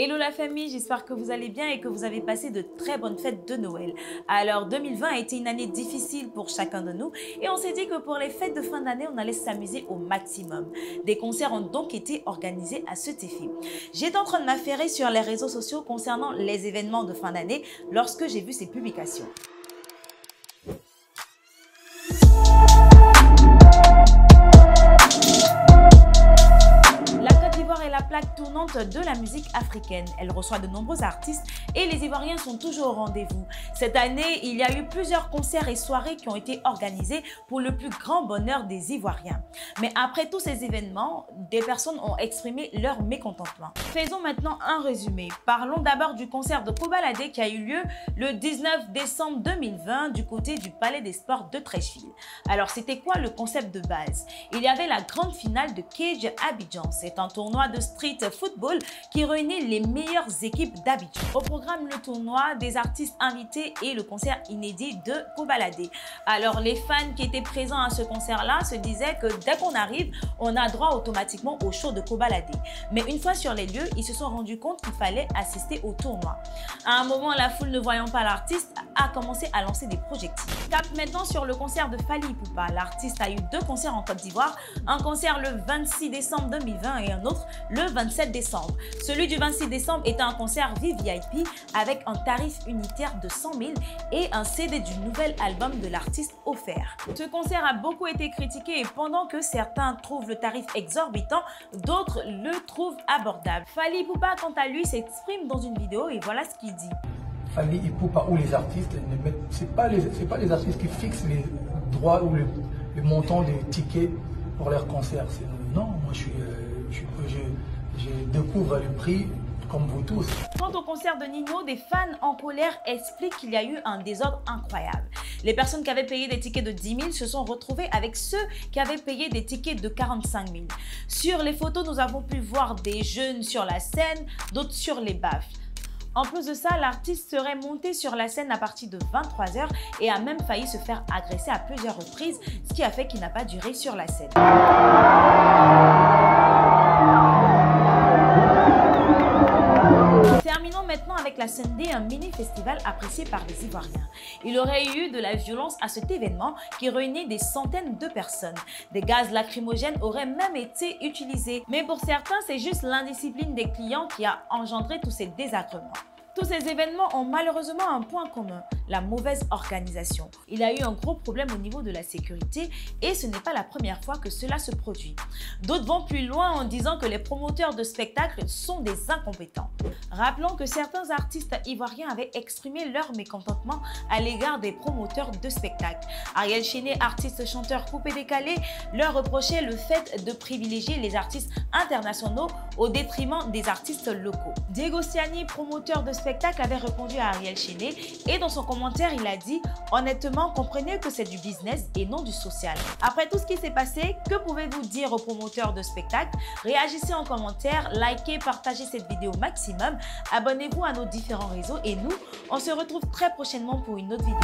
Hello la famille, j'espère que vous allez bien et que vous avez passé de très bonnes fêtes de Noël. Alors 2020 a été une année difficile pour chacun de nous et on s'est dit que pour les fêtes de fin d'année, on allait s'amuser au maximum. Des concerts ont donc été organisés à cet effet. J'étais en train de m'affairer sur les réseaux sociaux concernant les événements de fin d'année lorsque j'ai vu ces publications. La plaque tournante de la musique africaine. Elle reçoit de nombreux artistes et les Ivoiriens sont toujours au rendez-vous. Cette année, il y a eu plusieurs concerts et soirées qui ont été organisés pour le plus grand bonheur des Ivoiriens. Mais après tous ces événements, des personnes ont exprimé leur mécontentement. Faisons maintenant un résumé. Parlons d'abord du concert de Kobalade qui a eu lieu le 19 décembre 2020 du côté du Palais des Sports de Treichville. Alors, c'était quoi le concept de base? Il y avait la grande finale de Cage Abidjan. C'est un tournoi de street football qui réunit les meilleures équipes d'Abidjan. Au programme, le tournoi, des artistes invités et le concert inédit de Kobalade. Alors, les fans qui étaient présents à ce concert-là se disaient que dès qu'on arrive, on a droit automatiquement au show de Kobalade. Mais une fois sur les lieux, ils se sont rendus compte qu'il fallait assister au tournoi. À un moment, la foule ne voyant pas l'artiste a commencé à lancer des projectiles. Cap maintenant sur le concert de Fally Ipupa. L'artiste a eu deux concerts en Côte d'Ivoire, un concert le 26 décembre 2020 et un autre le 27 décembre. Celui du 26 décembre était un concert VIP avec un tarif unitaire de 100 000 et un CD du nouvel album de l'artiste offert. Ce concert a beaucoup été critiqué et pendant que certains trouvent le tarif exorbitant, d'autres le trouvent abordable. Fally Ipupa, quant à lui, s'exprime dans une vidéo et voilà ce qu'il dit. Fally Ipupa ou les artistes, c'est pas les artistes qui fixent les droits ou le montant des tickets pour leurs concerts. Non, moi je découvre le prix comme vous tous. Quant au concert de Nino, des fans en colère expliquent qu'il y a eu un désordre incroyable. Les personnes qui avaient payé des tickets de 10 000 se sont retrouvées avec ceux qui avaient payé des tickets de 45 000. Sur les photos, nous avons pu voir des jeunes sur la scène, d'autres sur les baffes. En plus de ça, l'artiste serait monté sur la scène à partir de 23 h et a même failli se faire agresser à plusieurs reprises, ce qui a fait qu'il n'a pas duré sur la scène. Terminons maintenant avec la Sunday, un mini-festival apprécié par les Ivoiriens. Il aurait eu de la violence à cet événement qui réunit des centaines de personnes. Des gaz lacrymogènes auraient même été utilisés. Mais pour certains, c'est juste l'indiscipline des clients qui a engendré tous ces désagréments. Tous ces événements ont malheureusement un point commun, la mauvaise organisation. Il y a eu un gros problème au niveau de la sécurité et ce n'est pas la première fois que cela se produit. D'autres vont plus loin en disant que les promoteurs de spectacles sont des incompétents. Rappelons que certains artistes ivoiriens avaient exprimé leur mécontentement à l'égard des promoteurs de spectacles. Ariel Chéné, artiste chanteur coupé décalé, leur reprochait le fait de privilégier les artistes internationaux au détriment des artistes locaux. Diego Siani, promoteur de spectacle, avait répondu à Ariel Chéné et dans son commentaire, il a dit « Honnêtement, comprenez que c'est du business et non du social ». Après tout ce qui s'est passé, que pouvez-vous dire aux promoteurs de spectacle? Réagissez en commentaire, likez, partagez cette vidéo au maximum, abonnez-vous à nos différents réseaux et nous, on se retrouve très prochainement pour une autre vidéo.